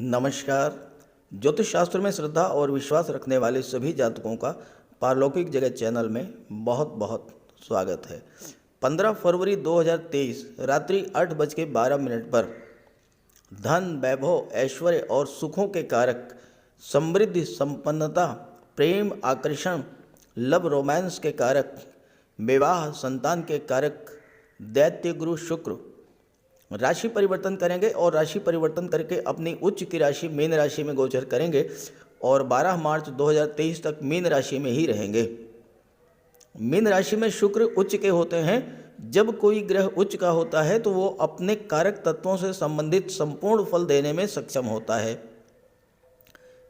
नमस्कार। ज्योतिष शास्त्र में श्रद्धा और विश्वास रखने वाले सभी जातकों का पारलौकिक जगत चैनल में बहुत बहुत स्वागत है। 15 फरवरी 2023 रात्रि 8:12 पर धन, वैभव, ऐश्वर्य और सुखों के कारक, समृद्धि, संपन्नता, प्रेम, आकर्षण, लव, रोमांस के कारक, विवाह, संतान के कारक दैत्य गुरु शुक्र राशि परिवर्तन करेंगे और राशि परिवर्तन करके अपनी उच्च की राशि मीन राशि में गोचर करेंगे और 12 मार्च 2023 तक मीन राशि में ही रहेंगे। मीन राशि में शुक्र उच्च के होते हैं। जब कोई ग्रह उच्च का होता है तो वो अपने कारक तत्वों से संबंधित संपूर्ण फल देने में सक्षम होता है।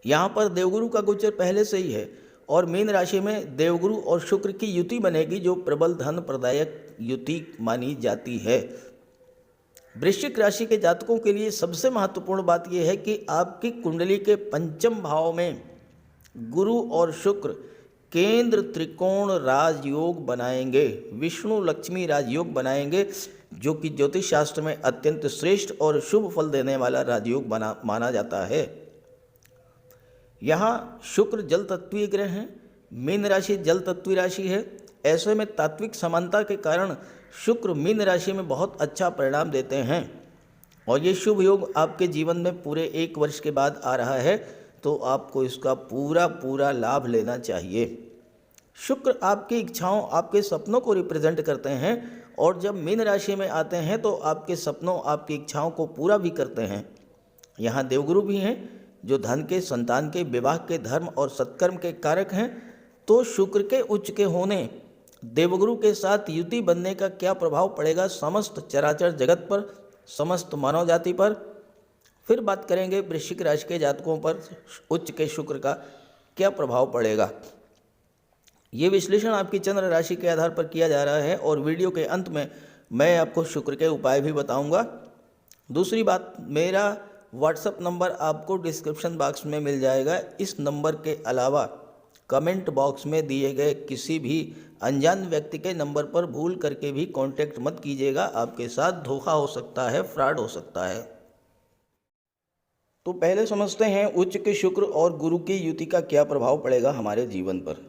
यहाँ पर देवगुरु का गोचर पहले से ही है और मीन राशि में देवगुरु और शुक्र की युति बनेगी, जो प्रबल धन प्रदायक युति मानी जाती है। वृश्चिक राशि के जातकों के लिए सबसे महत्वपूर्ण बात यह है कि आपकी कुंडली के पंचम भाव में गुरु और शुक्र केंद्र त्रिकोण राजयोग बनाएंगे, विष्णु लक्ष्मी राजयोग बनाएंगे, जो कि ज्योतिष शास्त्र में अत्यंत श्रेष्ठ और शुभ फल देने वाला राजयोग माना जाता है। यहाँ शुक्र जल तत्वीय ग्रह हैं, मीन राशि जल तत्वीय राशि है। ऐसे में तात्विक समानता के कारण शुक्र मीन राशि में बहुत अच्छा परिणाम देते हैं और ये शुभ योग आपके जीवन में पूरे 1 वर्ष के बाद आ रहा है, तो आपको इसका पूरा लाभ लेना चाहिए। शुक्र आपकी इच्छाओं, आपके सपनों को रिप्रेजेंट करते हैं और जब मीन राशि में आते हैं तो आपके सपनों, आपकी इच्छाओं को पूरा भी करते हैं। यहाँ देवगुरु भी हैं जो धन के, संतान के, विवाह के, धर्म और सत्कर्म के कारक हैं। तो शुक्र के उच्च के होने, देवगुरु के साथ युति बनने का क्या प्रभाव पड़ेगा समस्त चराचर जगत पर, समस्त मानव जाति पर। फिर बात करेंगे वृश्चिक राशि के जातकों पर उच्च के शुक्र का क्या प्रभाव पड़ेगा। ये विश्लेषण आपकी चंद्र राशि के आधार पर किया जा रहा है और वीडियो के अंत में मैं आपको शुक्र के उपाय भी बताऊंगा। दूसरी बात, मेरा व्हाट्सएप नंबर आपको डिस्क्रिप्शन बॉक्स में मिल जाएगा। इस नंबर के अलावा कमेंट बॉक्स में दिए गए किसी भी अनजान व्यक्ति के नंबर पर भूल करके भी कांटेक्ट मत कीजिएगा। आपके साथ धोखा हो सकता है, फ्रॉड हो सकता है। तो पहले समझते हैं उच्च के शुक्र और गुरु की युति का क्या प्रभाव पड़ेगा हमारे जीवन पर।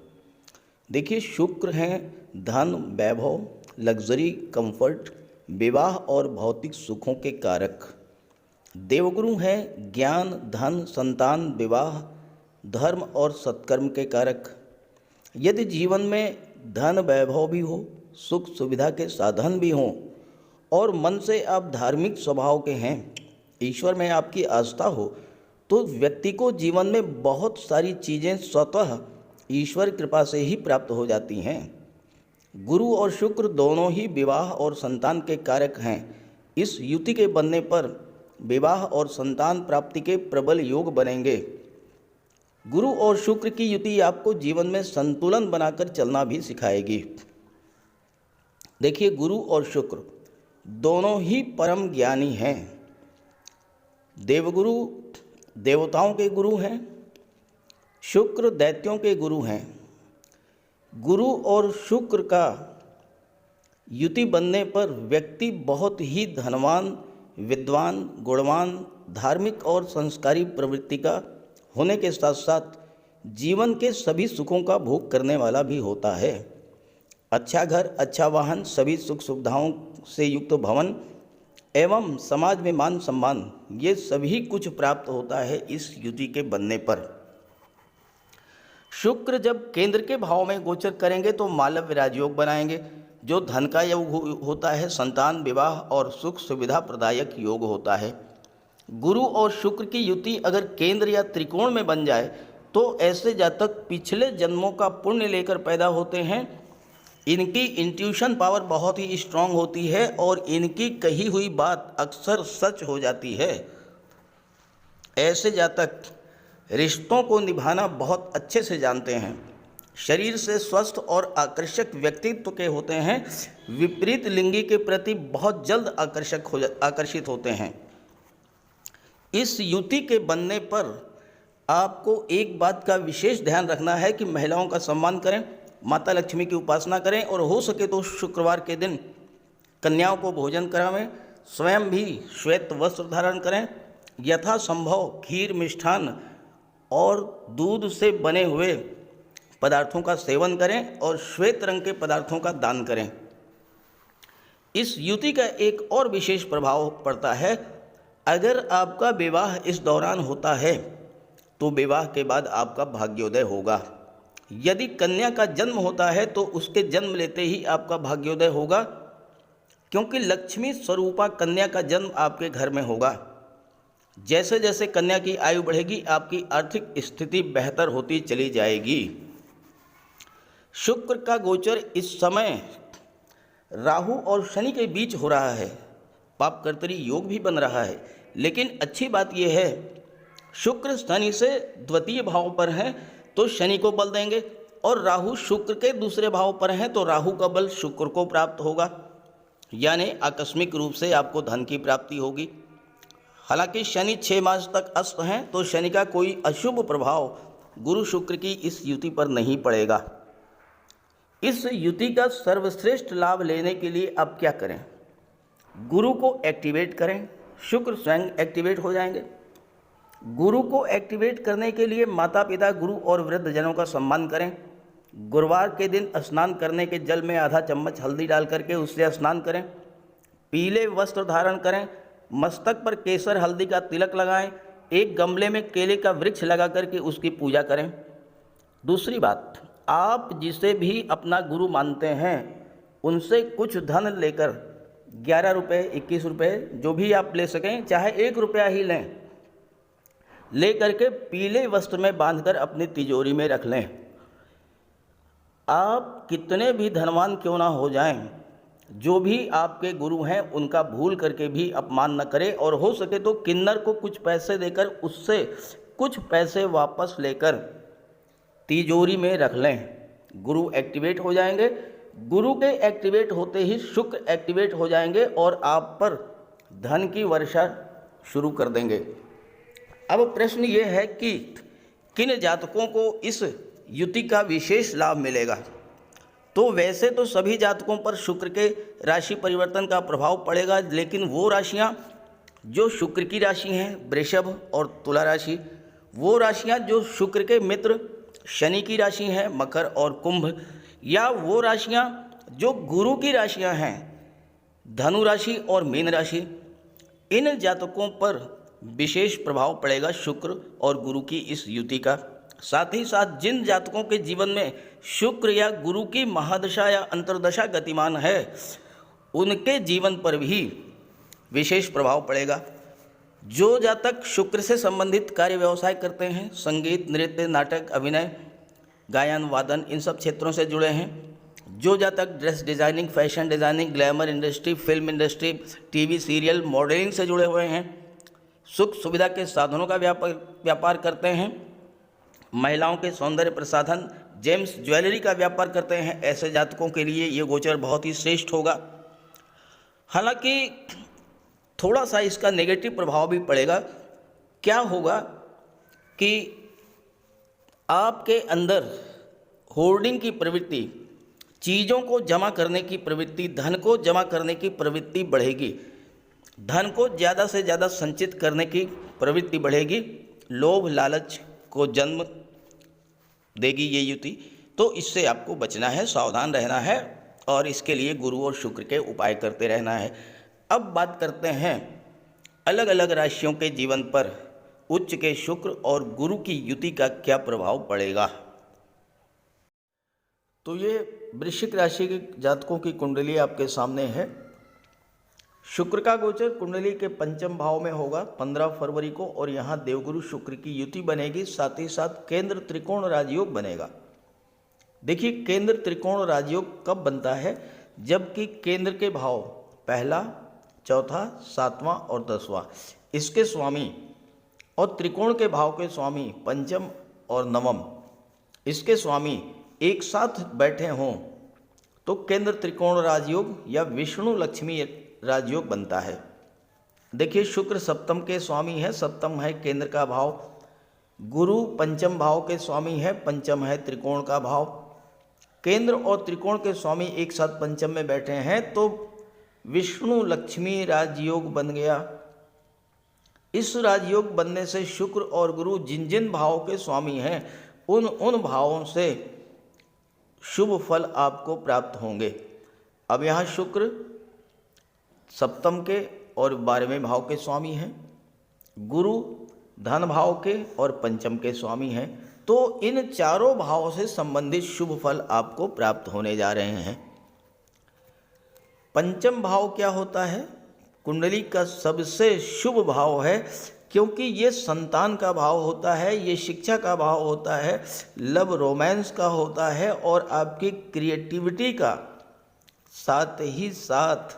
देखिए, शुक्र हैं धन, वैभव, लग्जरी, कंफर्ट, विवाह और भौतिक सुखों के कारक। देवगुरु हैं ज्ञान, धन, संतान, विवाह, धर्म और सत्कर्म के कारक। यदि जीवन में धन, वैभव भी हो, सुख सुविधा के साधन भी हों और मन से आप धार्मिक स्वभाव के हैं, ईश्वर में आपकी आस्था हो, तो व्यक्ति को जीवन में बहुत सारी चीज़ें स्वतः ईश्वर कृपा से ही प्राप्त हो जाती हैं। गुरु और शुक्र दोनों ही विवाह और संतान के कारक हैं। इस युति के बनने पर विवाह और संतान प्राप्ति के प्रबल योग बनेंगे। गुरु और शुक्र की युति आपको जीवन में संतुलन बनाकर चलना भी सिखाएगी। देखिए, गुरु और शुक्र दोनों ही परम ज्ञानी हैं। देवगुरु देवताओं के गुरु हैं, शुक्र दैत्यों के गुरु हैं। गुरु और शुक्र का युति बनने पर व्यक्ति बहुत ही धनवान, विद्वान, गुणवान, धार्मिक और संस्कारी प्रवृत्ति का होने के साथ साथ जीवन के सभी सुखों का भोग करने वाला भी होता है। अच्छा घर, अच्छा वाहन, सभी सुख सुविधाओं से युक्त भवन एवं समाज में मान सम्मान, ये सभी कुछ प्राप्त होता है इस युति के बनने पर। शुक्र जब केंद्र के भाव में गोचर करेंगे तो मालव्य राजयोग बनाएंगे, जो धन का योग होता है, संतान, विवाह और सुख सुविधा प्रदायक योग होता है। गुरु और शुक्र की युति अगर केंद्र या त्रिकोण में बन जाए तो ऐसे जातक पिछले जन्मों का पुण्य लेकर पैदा होते हैं। इनकी इंट्यूशन पावर बहुत ही स्ट्रांग होती है और इनकी कही हुई बात अक्सर सच हो जाती है। ऐसे जातक रिश्तों को निभाना बहुत अच्छे से जानते हैं। शरीर से स्वस्थ और आकर्षक व्यक्तित्व के होते हैं। विपरीत लिंगी के प्रति बहुत जल्द आकर्षित होते हैं। इस युति के बनने पर आपको एक बात का विशेष ध्यान रखना है कि महिलाओं का सम्मान करें, माता लक्ष्मी की उपासना करें और हो सके तो शुक्रवार के दिन कन्याओं को भोजन करावें, स्वयं भी श्वेत वस्त्र धारण करें यथासंभव खीर, मिष्ठान और दूध से बने हुए पदार्थों का सेवन करें और श्वेत रंग के पदार्थों का दान करें। इस युति का एक और विशेष प्रभाव पड़ता है। अगर आपका विवाह इस दौरान होता है तो विवाह के बाद आपका भाग्योदय होगा। यदि कन्या का जन्म होता है तो उसके जन्म लेते ही आपका भाग्योदय होगा, क्योंकि लक्ष्मी स्वरूपा कन्या का जन्म आपके घर में होगा। जैसे जैसे कन्या की आयु बढ़ेगी आपकी आर्थिक स्थिति बेहतर होती चली जाएगी। शुक्र का गोचर इस समय राहु और शनि के बीच हो रहा है। पापकर्तरी योग भी बन रहा है, लेकिन अच्छी बात यह है शुक्र शनि से द्वितीय भाव पर हैं तो शनि को बल देंगे, और राहु शुक्र के दूसरे भाव पर हैं तो राहु का बल शुक्र को प्राप्त होगा, यानी आकस्मिक रूप से आपको धन की प्राप्ति होगी। हालांकि शनि 6 मास तक अस्त हैं तो शनि का कोई अशुभ प्रभाव गुरु शुक्र की इस युति पर नहीं पड़ेगा। इस युति का सर्वश्रेष्ठ लाभ लेने के लिए आप क्या करें? गुरु को एक्टिवेट करें, शुक्र स्वयं एक्टिवेट हो जाएंगे। गुरु को एक्टिवेट करने के लिए माता पिता, गुरु और वृद्धजनों का सम्मान करें। गुरुवार के दिन स्नान करने के जल में आधा चम्मच हल्दी डाल करके उससे स्नान करें। पीले वस्त्र धारण करें, मस्तक पर केसर हल्दी का तिलक लगाएं, एक गमले में केले का वृक्ष लगा करके उसकी पूजा करें। दूसरी बात, आप जिसे भी अपना गुरु मानते हैं उनसे कुछ धन लेकर 11 रुपये, 21 रुपये जो भी आप ले सकें, चाहे 1 रुपया ही ले करके पीले वस्त्र में बांधकर अपनी तिजोरी में रख लें। आप कितने भी धनवान क्यों ना हो जाएं, जो भी आपके गुरु हैं उनका भूल करके भी अपमान न करें, और हो सके तो किन्नर को कुछ पैसे देकर उससे कुछ पैसे वापस लेकर तिजोरी में रख लें। गुरु एक्टिवेट हो जाएंगे। गुरु के एक्टिवेट होते ही शुक्र एक्टिवेट हो जाएंगे और आप पर धन की वर्षा शुरू कर देंगे। अब प्रश्न ये है कि किन जातकों को इस युति का विशेष लाभ मिलेगा? तो वैसे तो सभी जातकों पर शुक्र के राशि परिवर्तन का प्रभाव पड़ेगा, लेकिन वो राशियां जो शुक्र की राशि हैं, वृषभ और तुला राशि, वो राशियां जो शुक्र के मित्र शनि की राशि हैं, मकर और कुंभ, या वो राशियां जो गुरु की राशियां हैं, धनु राशि और मीन राशि, इन जातकों पर विशेष प्रभाव पड़ेगा शुक्र और गुरु की इस युति का। साथ ही साथ जिन जातकों के जीवन में शुक्र या गुरु की महादशा या अंतर्दशा गतिमान है उनके जीवन पर भी विशेष प्रभाव पड़ेगा। जो जातक शुक्र से संबंधित कार्य व्यवसाय करते हैं, संगीत, नृत्य, नाटक, अभिनय, गायन, वादन, इन सब क्षेत्रों से जुड़े हैं, जो जातक dress designing, fashion designing, glamour industry, film industry, TV serial, modelling से जुड़े हुए हैं, सुख सुविधा के साधनों का व्यापार करते हैं, महिलाओं के सौंदर्य प्रसाधन, जेम्स ज्वेलरी का व्यापार करते हैं, ऐसे जातकों के लिए ये गोचर बहुत ही श्रेष्ठ होगा। हालांकि थोड़ा सा इसका नेगेटिव प्रभाव भी पड़ेगा। क्या होगा कि आपके अंदर होर्डिंग की प्रवृत्ति, चीज़ों को जमा करने की प्रवृत्ति, धन को जमा करने की प्रवृत्ति बढ़ेगी, धन को ज़्यादा से ज़्यादा संचित करने की प्रवृत्ति बढ़ेगी, लोभ लालच को जन्म देगी ये युति। तो इससे आपको बचना है, सावधान रहना है, और इसके लिए गुरु और शुक्र के उपाय करते रहना है। अब बात करते हैं अलग अलग राशियों के जीवन पर उच्च के शुक्र और गुरु की युति का क्या प्रभाव पड़ेगा। तो ये वृश्चिक राशि के जातकों की कुंडली आपके सामने है। शुक्र का गोचर कुंडली के पंचम भाव में होगा 15 फरवरी को, और यहाँ देवगुरु शुक्र की युति बनेगी। साथ ही साथ केंद्र त्रिकोण राजयोग बनेगा। देखिए, केंद्र त्रिकोण राजयोग कब बनता है? जबकि केंद्र के भाव पहला, चौथा, सातवां और 10वां इसके स्वामी, और त्रिकोण के भाव के स्वामी पंचम और नवम इसके स्वामी एक साथ बैठे हों तो केंद्र त्रिकोण राजयोग या विष्णु लक्ष्मी राजयोग बनता है। देखिए, शुक्र सप्तम के स्वामी है, सप्तम है केंद्र का भाव। गुरु पंचम भाव के स्वामी है, पंचम है त्रिकोण का भाव। केंद्र और त्रिकोण के स्वामी एक साथ पंचम में बैठे हैं तो विष्णु लक्ष्मी राजयोग बन गया। इस राजयोग बनने से शुक्र और गुरु जिन जिन भावों के स्वामी हैं उन उन भावों से शुभ फल आपको प्राप्त होंगे। अब यहाँ शुक्र सप्तम के और 12वें भाव के स्वामी हैं, गुरु धन भाव के और पंचम के स्वामी हैं, तो इन चारों भावों से संबंधित शुभ फल आपको प्राप्त होने जा रहे हैं। पंचम भाव क्या होता है? कुंडली का सबसे शुभ भाव है, क्योंकि ये संतान का भाव होता है, ये शिक्षा का भाव होता है, लव रोमांस का होता है और आपकी क्रिएटिविटी का, साथ ही साथ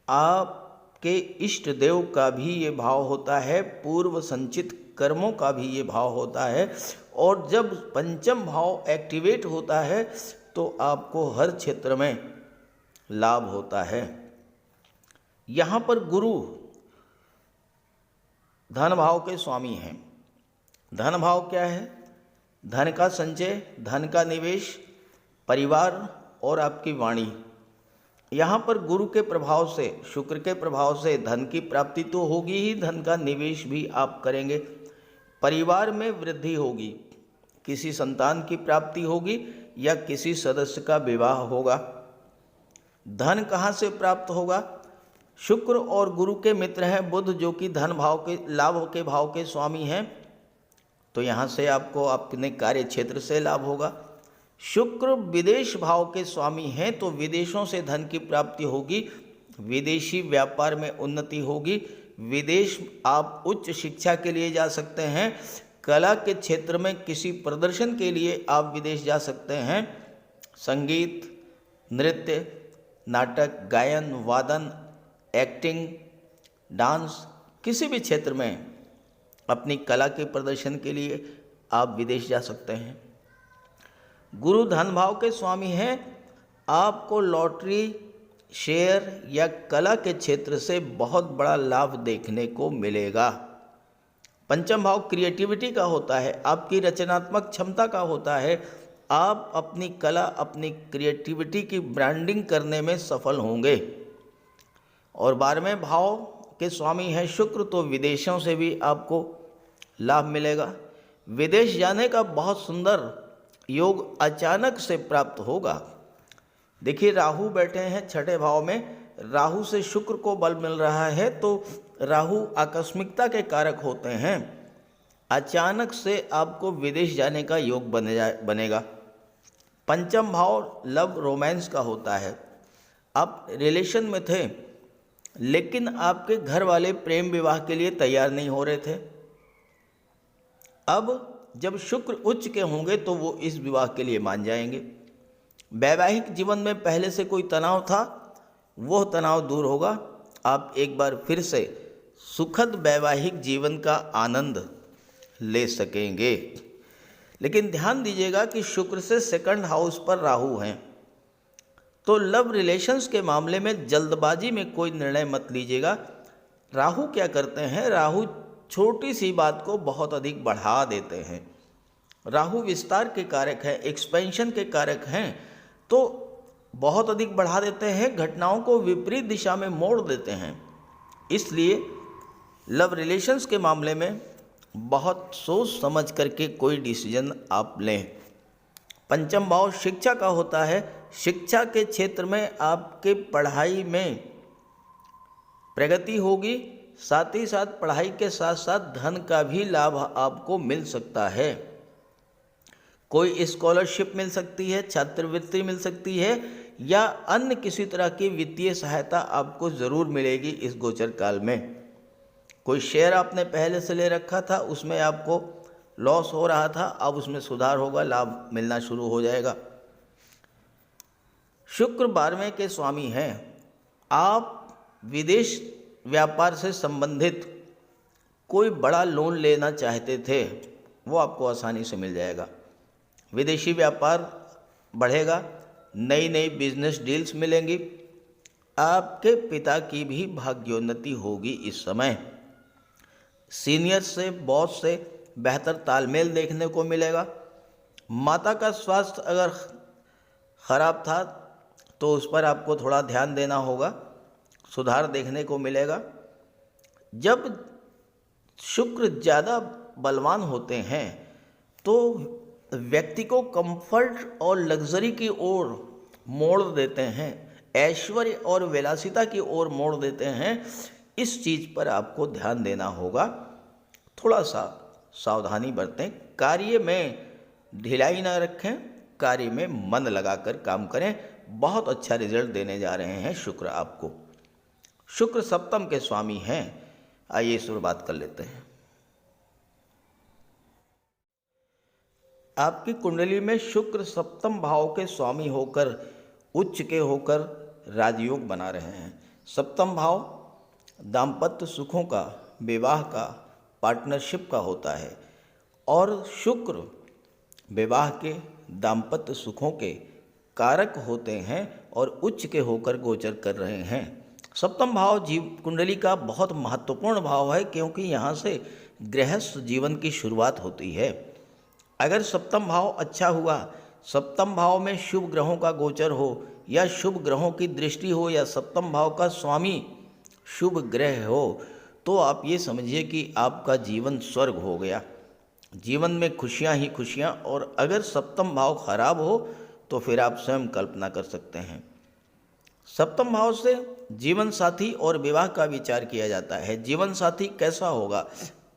आपके इष्ट देव का भी ये भाव होता है, पूर्व संचित कर्मों का भी ये भाव होता है। और जब पंचम भाव एक्टिवेट होता है तो आपको हर क्षेत्र में लाभ होता है। यहाँ पर गुरु धन भाव के स्वामी हैं। धन भाव क्या है? धन का संचय, धन का निवेश, परिवार और आपकी वाणी। यहाँ पर गुरु के प्रभाव से, शुक्र के प्रभाव से धन की प्राप्ति तो होगी ही, धन का निवेश भी आप करेंगे, परिवार में वृद्धि होगी, किसी संतान की प्राप्ति होगी या किसी सदस्य का विवाह होगा। धन कहाँ से प्राप्त होगा? शुक्र और गुरु के मित्र हैं बुध, जो कि धन भाव के, लाभ के भाव के स्वामी हैं, तो यहाँ से आपको अपने कार्य क्षेत्र से लाभ होगा। शुक्र विदेश भाव के स्वामी हैं, तो विदेशों से धन की प्राप्ति होगी, विदेशी व्यापार में उन्नति होगी, विदेश आप उच्च शिक्षा के लिए जा सकते हैं, कला के क्षेत्र में किसी प्रदर्शन के लिए आप विदेश जा सकते हैं, संगीत, नृत्य, नाटक, गायन, वादन, एक्टिंग, डांस, किसी भी क्षेत्र में अपनी कला के प्रदर्शन के लिए आप विदेश जा सकते हैं। गुरु धन भाव के स्वामी हैं, आपको लॉटरी, शेयर या कला के क्षेत्र से बहुत बड़ा लाभ देखने को मिलेगा। पंचम भाव क्रिएटिविटी का होता है, आपकी रचनात्मक क्षमता का होता है, आप अपनी कला, अपनी क्रिएटिविटी की ब्रांडिंग करने में सफल होंगे। और 12वें भाव के स्वामी हैं शुक्र, तो विदेशों से भी आपको लाभ मिलेगा। विदेश जाने का बहुत सुंदर योग अचानक से प्राप्त होगा। देखिए, राहु बैठे हैं छठे भाव में, राहु से शुक्र को बल मिल रहा है, तो राहु आकस्मिकता के कारक होते हैं। अचानक से आपको विदेश जाने का योग बनेगा। पंचम भाव लव रोमांस का होता है, आप रिलेशन में थे लेकिन आपके घर वाले प्रेम विवाह के लिए तैयार नहीं हो रहे थे। अब जब शुक्र उच्च के होंगे तो वो इस विवाह के लिए मान जाएंगे। वैवाहिक जीवन में पहले से कोई तनाव था, वह तनाव दूर होगा, आप एक बार फिर से सुखद वैवाहिक जीवन का आनंद ले सकेंगे। लेकिन ध्यान दीजिएगा कि शुक्र से सेकंड हाउस पर राहु हैं, तो लव रिलेशंस के मामले में जल्दबाजी में कोई निर्णय मत लीजिएगा। राहु क्या करते हैं? राहु छोटी सी बात को बहुत अधिक बढ़ा देते हैं। राहु विस्तार के कारक हैं, एक्सपेंशन के कारक हैं, तो बहुत अधिक बढ़ा देते हैं, घटनाओं को विपरीत दिशा में मोड़ देते हैं। इसलिए लव रिलेशंस के मामले में बहुत सोच समझ करके कोई डिसीजन आप लें। पंचम भाव शिक्षा का होता है, शिक्षा के क्षेत्र में आपके पढ़ाई में प्रगति होगी, साथ ही साथ पढ़ाई के साथ साथ धन का भी लाभ आपको मिल सकता है। कोई स्कॉलरशिप मिल सकती है, छात्रवृत्ति मिल सकती है या अन्य किसी तरह की वित्तीय सहायता आपको ज़रूर मिलेगी इस गोचर काल में। कोई शेयर आपने पहले से ले रखा था, उसमें आपको लॉस हो रहा था, अब उसमें सुधार होगा, लाभ मिलना शुरू हो जाएगा। शुक्र 12वें के स्वामी हैं, आप विदेश व्यापार से संबंधित कोई बड़ा लोन लेना चाहते थे, वो आपको आसानी से मिल जाएगा। विदेशी व्यापार बढ़ेगा, नई नई बिजनेस डील्स मिलेंगी, आपके पिता की भी भाग्योन्नति होगी इस समय। सीनियर से, बॉस से बेहतर तालमेल देखने को मिलेगा। माता का स्वास्थ्य अगर खराब था तो उस पर आपको थोड़ा ध्यान देना होगा, सुधार देखने को मिलेगा। जब शुक्र ज़्यादा बलवान होते हैं तो व्यक्ति को कंफर्ट और लग्जरी की ओर मोड़ देते हैं, ऐश्वर्य और विलासिता की ओर मोड़ देते हैं। इस चीज़ पर आपको ध्यान देना होगा, थोड़ा सा सावधानी बरतें, कार्य में ढिलाई ना रखें, कार्य में मन लगाकर काम करें। बहुत अच्छा रिजल्ट देने जा रहे हैं शुक्र आपको। शुक्र सप्तम के स्वामी हैं। आइए इस पर बात कर लेते हैं। आपकी कुंडली में शुक्र सप्तम भाव के स्वामी होकर, उच्च के होकर राजयोग बना रहे हैं। सप्तम भाव दाम्पत्य सुखों का, विवाह का, पार्टनरशिप का होता है और शुक्र विवाह के, दाम्पत्य सुखों के कारक होते हैं और उच्च के होकर गोचर कर रहे हैं। सप्तम भाव जीव कुंडली का बहुत महत्वपूर्ण भाव है, क्योंकि यहाँ से गृहस्थ जीवन की शुरुआत होती है। अगर सप्तम भाव अच्छा हुआ, सप्तम भाव में शुभ ग्रहों का गोचर हो या शुभ ग्रहों की दृष्टि हो या सप्तम भाव का स्वामी शुभ ग्रह हो, तो आप ये समझिए कि आपका जीवन स्वर्ग हो गया। जीवन में खुशियाँ ही खुशियाँ। और अगर सप्तम भाव खराब हो तो फिर आप स्वयं कल्पना कर सकते हैं। सप्तम भाव से जीवन साथी और विवाह का विचार किया जाता है। जीवन साथी कैसा होगा,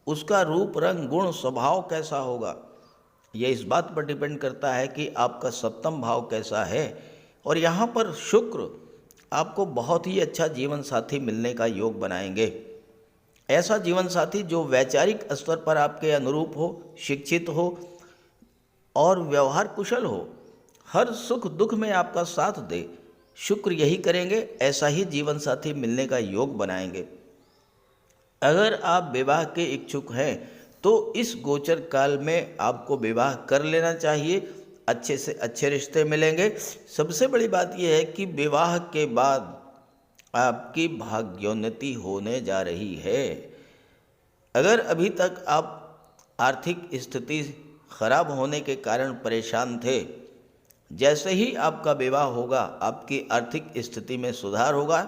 उसका रूप, रंग, गुण, स्वभाव कैसा होगा, यह इस बात पर डिपेंड करता है कि आपका सप्तम भाव कैसा है। और यहाँ पर शुक्र आपको बहुत ही अच्छा जीवन साथी मिलने का योग बनाएंगे। ऐसा जीवन साथी जो वैचारिक स्तर पर आपके अनुरूप हो, शिक्षित हो और व्यवहार कुशल हो, हर सुख दुख में आपका साथ दे। शुक्र यही करेंगे, ऐसा ही जीवन साथी मिलने का योग बनाएंगे। अगर आप विवाह के इच्छुक हैं तो इस गोचर काल में आपको विवाह कर लेना चाहिए। अच्छे से अच्छे रिश्ते मिलेंगे। सबसे बड़ी बात यह है कि विवाह के बाद आपकी भाग्योन्नति होने जा रही है। अगर अभी तक आप आर्थिक स्थिति खराब होने के कारण परेशान थे, जैसे ही आपका विवाह होगा आपकी आर्थिक स्थिति में सुधार होगा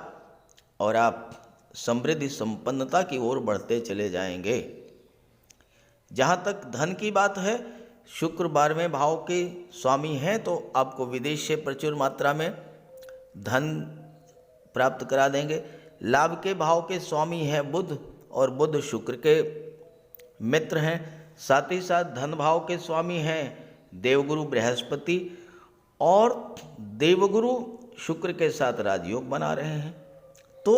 और आप समृद्धि संपन्नता की ओर बढ़ते चले जाएंगे। जहाँ तक धन की बात है, शुक्र 12वें भाव के स्वामी हैं तो आपको विदेश से प्रचुर मात्रा में धन प्राप्त करा देंगे। लाभ के भाव के स्वामी हैं बुध और बुध शुक्र के मित्र हैं। साथ ही साथ धन भाव के स्वामी हैं देवगुरु बृहस्पति और देवगुरु शुक्र के साथ राजयोग बना रहे हैं। तो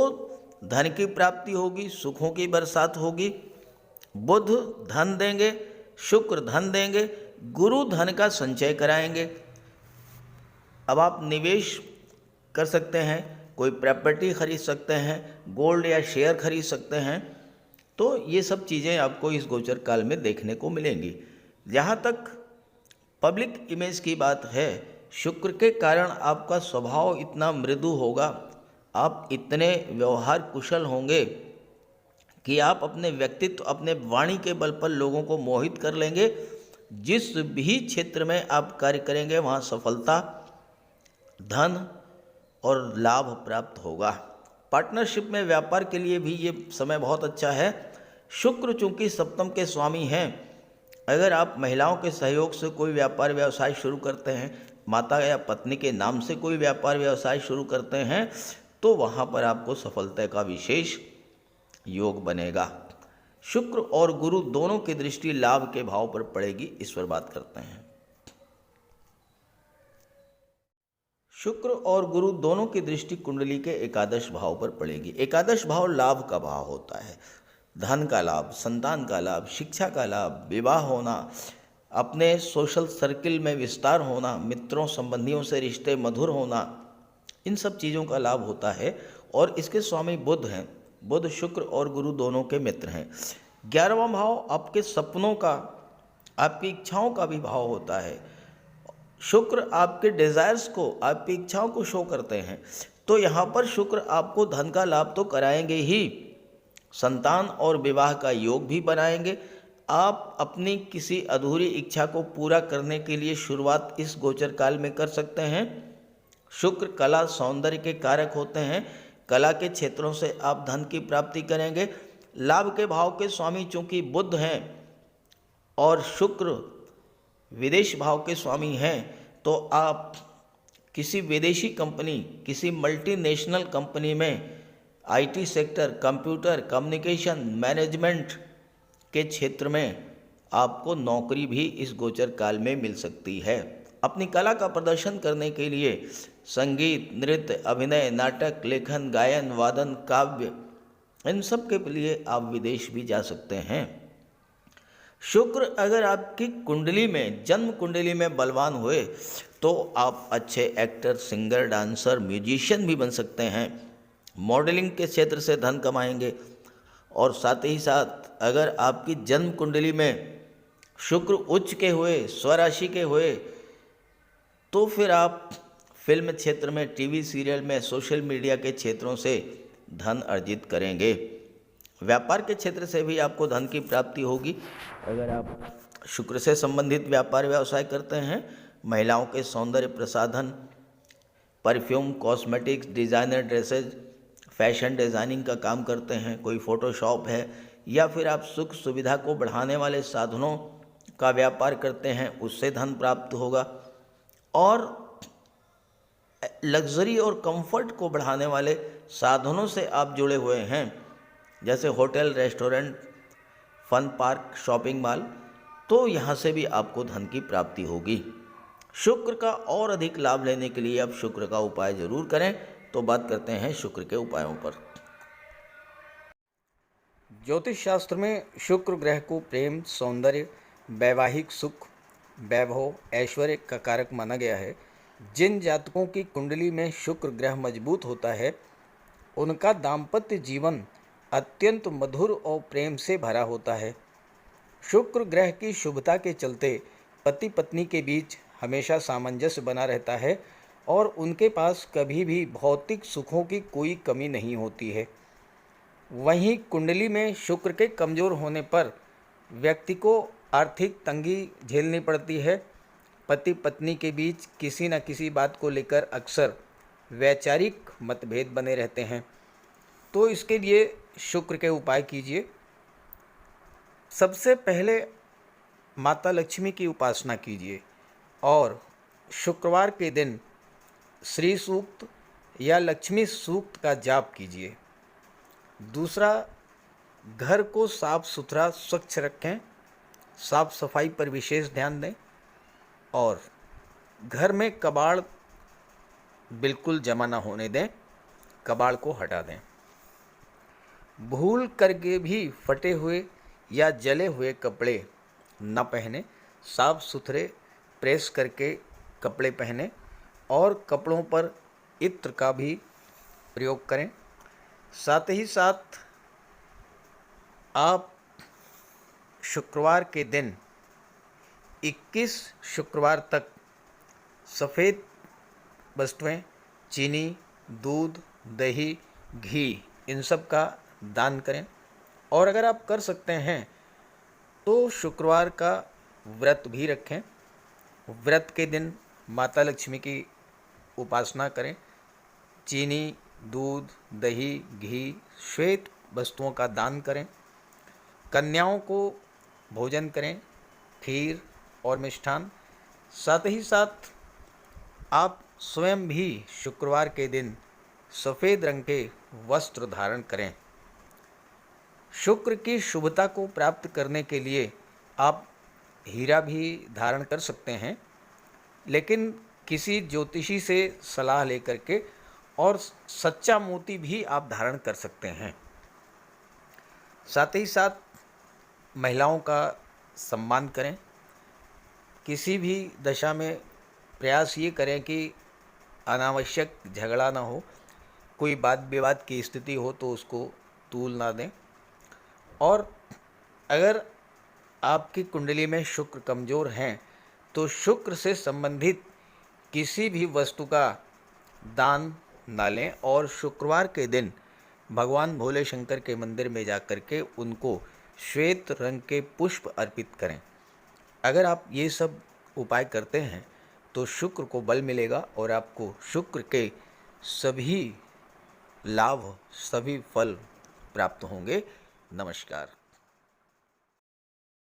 धन की प्राप्ति होगी, सुखों की बरसात होगी। बुध धन देंगे, शुक्र धन देंगे, गुरु धन का संचय कराएंगे। अब आप निवेश कर सकते हैं, कोई प्रॉपर्टी खरीद सकते हैं, गोल्ड या शेयर खरीद सकते हैं। तो ये सब चीज़ें आपको इस गोचर काल में देखने को मिलेंगी। जहाँ तक पब्लिक इमेज की बात है, शुक्र के कारण आपका स्वभाव इतना मृदु होगा, आप इतने व्यवहार कुशल होंगे कि आप अपने व्यक्तित्व, अपने वाणी के बल पर लोगों को मोहित कर लेंगे। जिस भी क्षेत्र में आप कार्य करेंगे वहाँ सफलता, धन और लाभ प्राप्त होगा। पार्टनरशिप में व्यापार के लिए भी ये समय बहुत अच्छा है। शुक्र चूँकि सप्तम के स्वामी हैं, अगर आप महिलाओं के सहयोग से कोई व्यापार व्यवसाय शुरू करते हैं, माता या पत्नी के नाम से कोई व्यापार व्यवसाय शुरू करते हैं, तो वहाँ पर आपको सफलता का विशेष योग बनेगा। शुक्र और गुरु दोनों की दृष्टि लाभ के भाव पर पड़ेगी, इस पर बात करते हैं। शुक्र और गुरु दोनों की दृष्टि कुंडली के एकादश भाव पर पड़ेगी। एकादश भाव लाभ का भाव होता है। धन का लाभ, संतान का लाभ, शिक्षा का लाभ, विवाह होना, अपने सोशल सर्किल में विस्तार होना, मित्रों संबंधियों से रिश्ते मधुर होना, इन सब चीज़ों का लाभ होता है। और इसके स्वामी बुध हैं। बुध शुक्र और गुरु दोनों के मित्र हैं। 11वां भाव आपके सपनों का, आपकी इच्छाओं का भी भाव होता है। शुक्र आपके डिज़ायर्स को, आपकी इच्छाओं को शो करते हैं। तो यहाँ पर शुक्र आपको धन का लाभ तो कराएंगे ही, संतान और विवाह का योग भी बनाएंगे। आप अपनी किसी अधूरी इच्छा को पूरा करने के लिए शुरुआत इस गोचर काल में कर सकते हैं। शुक्र कला सौंदर्य के कारक होते हैं। कला के क्षेत्रों से आप धन की प्राप्ति करेंगे। लाभ के भाव के स्वामी चूंकि बुध हैं और शुक्र विदेश भाव के स्वामी हैं, तो आप किसी विदेशी कंपनी, किसी मल्टीनेशनल कंपनी में IT sector, computer, communication, management के क्षेत्र में आपको नौकरी भी इस गोचर काल में मिल सकती है। अपनी कला का प्रदर्शन करने के लिए संगीत, नृत्य, अभिनय, नाटक, लेखन, गायन, वादन, काव्य, इन सब के लिए आप विदेश भी जा सकते हैं। शुक्र अगर आपकी कुंडली में, जन्म कुंडली में बलवान हुए तो आप अच्छे एक्टर, सिंगर, डांसर, म्यूजिशियन भी बन सकते हैं। मॉडलिंग के क्षेत्र से धन कमाएंगे। और साथ ही साथ अगर आपकी जन्म कुंडली में शुक्र उच्च के हुए, स्वराशि के हुए, तो फिर आप फिल्म क्षेत्र में, टीवी सीरियल में, सोशल मीडिया के क्षेत्रों से धन अर्जित करेंगे। व्यापार के क्षेत्र से भी आपको धन की प्राप्ति होगी। अगर आप शुक्र से संबंधित व्यापार व्यवसाय करते हैं, महिलाओं के सौंदर्य प्रसाधन, perfume, cosmetics, designer dresses, fashion designing का काम करते हैं, कोई फ़ोटोशॉप है, या फिर आप सुख सुविधा को बढ़ाने वाले साधनों का व्यापार करते हैं, उससे धन प्राप्त होगा। और लग्जरी और कंफर्ट को बढ़ाने वाले साधनों से आप जुड़े हुए हैं, जैसे hotel, restaurant, fun park, shopping mall, तो यहाँ से भी आपको धन की प्राप्ति होगी। शुक्र का और अधिक लाभ लेने के लिए आप शुक्र का उपाय जरूर करें। तो बात करते हैं शुक्र के उपायों पर। ज्योतिष शास्त्र में शुक्र ग्रह को प्रेम, सौंदर्य, वैवाहिक सुख, वैभव, ऐश्वर्य का कारक माना गया है। जिन जातकों की कुंडली में शुक्र ग्रह मजबूत होता है, उनका दाम्पत्य जीवन अत्यंत मधुर और प्रेम से भरा होता है। शुक्र ग्रह की शुभता के चलते पति पत्नी के बीच हमेशा सामंजस्य बना रहता है और उनके पास कभी भी भौतिक सुखों की कोई कमी नहीं होती है। वहीं कुंडली में शुक्र के कमज़ोर होने पर व्यक्ति को आर्थिक तंगी झेलनी पड़ती है। पति पत्नी के बीच किसी न किसी बात को लेकर अक्सर वैचारिक मतभेद बने रहते हैं। तो इसके लिए शुक्र के उपाय कीजिए। सबसे पहले माता लक्ष्मी की उपासना कीजिए और शुक्रवार के दिन श्री सूक्त या लक्ष्मी सूक्त का जाप कीजिए। दूसरा, घर को साफ सुथरा स्वच्छ रखें, साफ सफाई पर विशेष ध्यान दें और घर में कबाड़ बिल्कुल जमा ना होने दें, कबाड़ को हटा दें। भूल करके भी फटे हुए या जले हुए कपड़े न पहने, साफ सुथरे प्रेस करके कपड़े पहने और कपड़ों पर इत्र का भी प्रयोग करें। साथ ही साथ आप शुक्रवार के दिन 21 शुक्रवार तक सफ़ेद वस्तुएं, चीनी, दूध, दही, घी, इन सब का दान करें। और अगर आप कर सकते हैं तो शुक्रवार का व्रत भी रखें। व्रत के दिन माता लक्ष्मी की उपासना करें। चीनी, दूध, दही, घी, श्वेत वस्तुओं का दान करें। कन्याओं को भोजन करें, खीर और मिष्ठान। साथ ही साथ आप स्वयं भी शुक्रवार के दिन सफ़ेद रंग के वस्त्र धारण करें। शुक्र की शुभता को प्राप्त करने के लिए आप हीरा भी धारण कर सकते हैं, लेकिन किसी ज्योतिषी से सलाह लेकर के, और सच्चा मोती भी आप धारण कर सकते हैं। साथ ही साथ महिलाओं का सम्मान करें। किसी भी दशा में प्रयास ये करें कि अनावश्यक झगड़ा ना हो, कोई वाद विवाद की स्थिति हो तो उसको तूल ना दें। और अगर आपकी कुंडली में शुक्र कमज़ोर हैं तो शुक्र से संबंधित किसी भी वस्तु का दान ना लें और शुक्रवार के दिन भगवान भोले शंकर के मंदिर में जाकर के उनको श्वेत रंग के पुष्प अर्पित करें। अगर आप ये सब उपाय करते हैं तो शुक्र को बल मिलेगा और आपको शुक्र के सभी लाभ, सभी फल प्राप्त होंगे। नमस्कार।